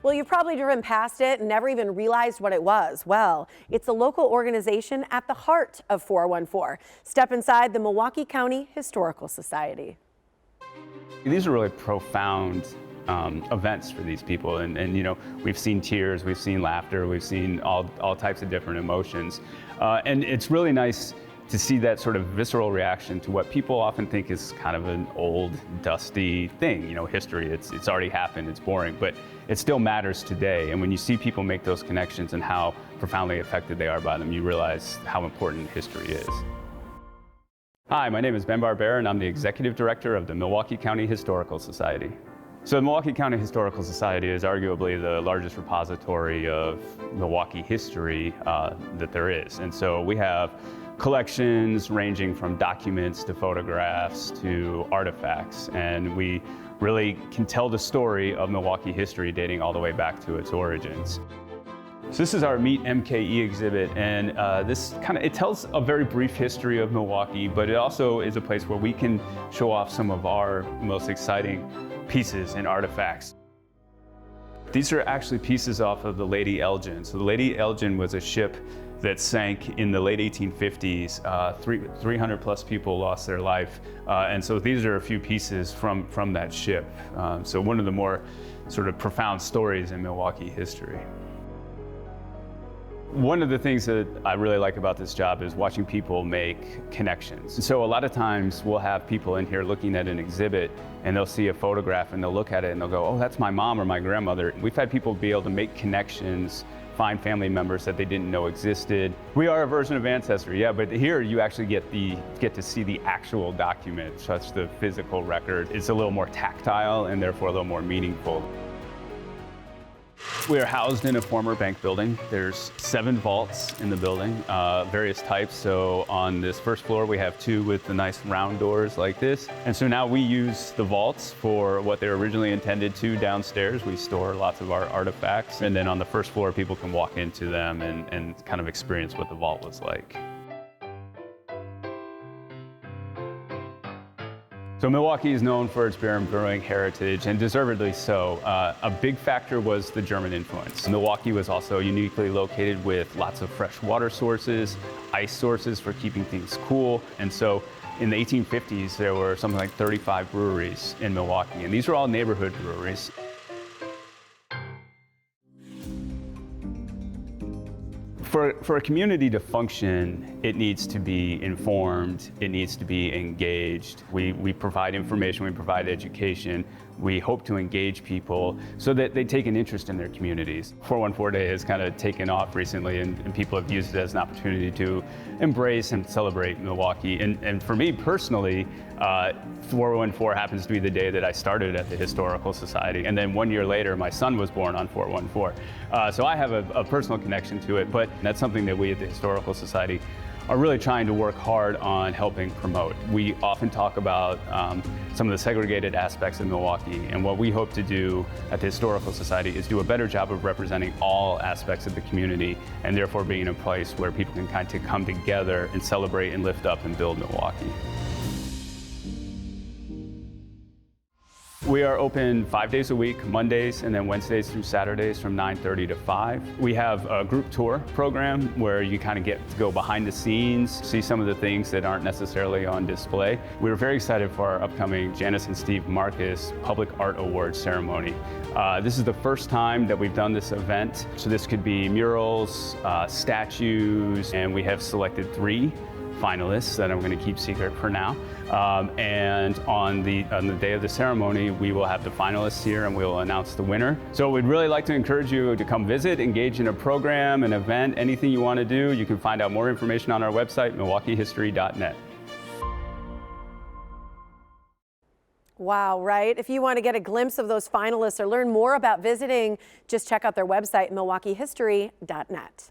Well, you've probably driven past it and never even realized what it was. Well, it's a local organization at the heart of 414. Step inside the Milwaukee County Historical Society. These are really profound events for these people, and you know, we've seen tears, we've seen laughter, we've seen all types of different emotions, and it's really nice to see that sort of visceral reaction to what people often think is kind of an old, dusty thing. You know, history, it's already happened, it's boring, but it still matters today. And when you see people make those connections and how profoundly affected they are by them, you realize how important history is. Hi, my name is Ben Barbera, and I'm the Executive Director of the Milwaukee County Historical Society. So the Milwaukee County Historical Society is arguably the largest repository of Milwaukee history that there is. And so we have collections ranging from documents to photographs to artifacts, and we really can tell the story of Milwaukee history dating all the way back to its origins. So this is our Meet MKE exhibit, and it tells a very brief history of Milwaukee, but it also is a place where we can show off some of our most exciting pieces and artifacts. These are actually pieces off of the Lady Elgin. So the Lady Elgin was a ship that sank in the late 1850s. 300 plus people lost their life. And so these are a few pieces from that ship. So one of the more sort of profound stories in Milwaukee history. One of the things that I really like about this job is watching people make connections. So a lot of times we'll have people in here looking at an exhibit and they'll see a photograph and they'll look at it and they'll go, oh, that's my mom or my grandmother. We've had people be able to make connections, find family members that they didn't know existed. We are a version of Ancestry, yeah, but here you actually get to see the actual document, such the physical record. It's a little more tactile and therefore a little more meaningful. We are housed in a former bank building. There's 7 vaults in the building, various types. So on this first floor, we have 2 with the nice round doors like this. And so now we use the vaults for what they're originally intended to downstairs. We store lots of our artifacts. And then on the first floor, people can walk into them and kind of experience what the vault was like. So Milwaukee is known for its beer and brewing heritage, and deservedly so. A big factor was the German influence. Milwaukee was also uniquely located with lots of fresh water sources, ice sources for keeping things cool. And so in the 1850s, there were something like 35 breweries in Milwaukee, and these were all neighborhood breweries. For a community to function, it needs to be informed, it needs to be engaged. We provide information, we provide education. We hope to engage people so that they take an interest in their communities. 414 Day has kind of taken off recently, and people have used it as an opportunity to embrace and celebrate Milwaukee. And for me personally, 414 happens to be the day that I started at the Historical Society, and then 1 year later my son was born on 414. So I have a personal connection to it, but that's something that we at the Historical Society are really trying to work hard on helping promote. We often talk about some of the segregated aspects of Milwaukee, and what we hope to do at the Historical Society is do a better job of representing all aspects of the community, and therefore being a place where people can kind of come together and celebrate and lift up and build Milwaukee. We are open 5 days a week, Mondays and then Wednesdays through Saturdays from 9:30 to 5. We have a group tour program where you kind of get to go behind the scenes, see some of the things that aren't necessarily on display. We're very excited for our upcoming Janice and Steve Marcus Public Art Awards ceremony. This is the first time that we've done this event. So this could be murals, statues, and we have selected 3 finalists that I'm going to keep secret for now. And on the day of the ceremony, we will have the finalists here and we'll announce the winner. So we'd really like to encourage you to come visit, engage in a program, an event, anything you want to do. You can find out more information on our website, milwaukeehistory.net. Wow, right? If you want to get a glimpse of those finalists or learn more about visiting, just check out their website, milwaukeehistory.net.